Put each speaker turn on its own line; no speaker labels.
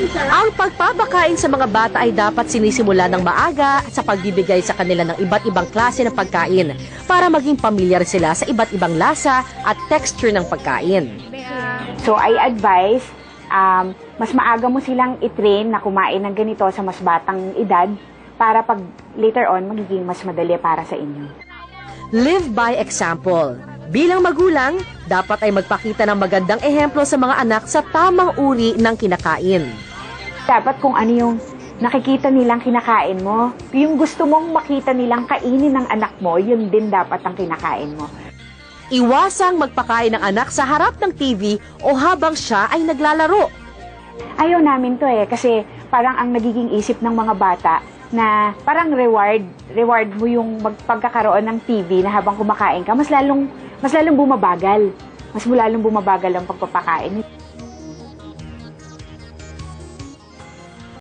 Ang pagpapakain sa mga bata ay dapat sinisimula ng maaga sa pagbibigay sa kanila ng iba't ibang klase ng pagkain para maging pamilyar sila sa iba't ibang lasa at texture ng pagkain.
So I advise, mas maaga mo silang i-train na kumain ng ganito sa mas batang edad para pag later on magiging mas madali para sa inyo.
Live by example. Bilang magulang, dapat ay magpakita ng magandang ehemplo sa mga anak sa tamang uri ng kinakain.
Dapat kung ano yung nakikita nilang kinakain mo, yung gusto mong makita nilang kainin ng anak mo, yun din dapat ang kinakain mo.
Iwasang magpakain ng anak sa harap ng TV o habang siya ay naglalaro.
Ayaw namin to kasi parang ang nagiging isip ng mga bata na parang reward mo yung pagkakaroon ng TV na habang kumakain ka, mas lalong bumabagal. Mas lalong bumabagal ang pagpapakain.